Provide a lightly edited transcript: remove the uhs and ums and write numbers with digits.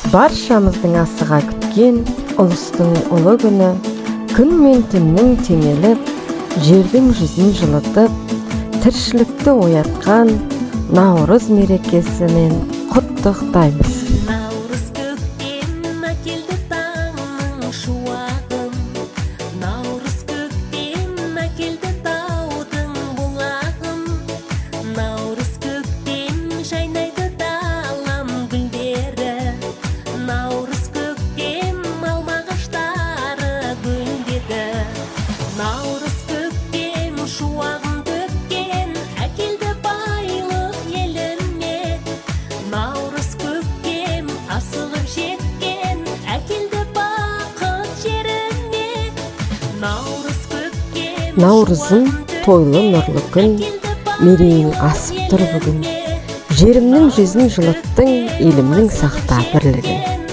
баршамыздың асыға күткен ұлыстың ұлы күні күн мен түннің теңеліп, жердің жүзін жылытып, тіршілікті оятқан Наурыз мерекесімен құттықтаймыз. Наурыз көктем әкелді таңның шуағын, наурыз көктем әкелді таудың бұлағын, наурыз көктем жайнайды далам гүлдері, наурыз көктем алма ағаштары гүлдеді, наурыз көктем шуағын төккен әкелді байлық еліне, наурыз көктем асығып жеткен әкелді бақыт жеріне, наурыз көктем Наурызым тойлы нұрлы күн, мерейің асып тұр бүгін. Жерімнің жүзін жылыттың, елімнің сақта бірлігін.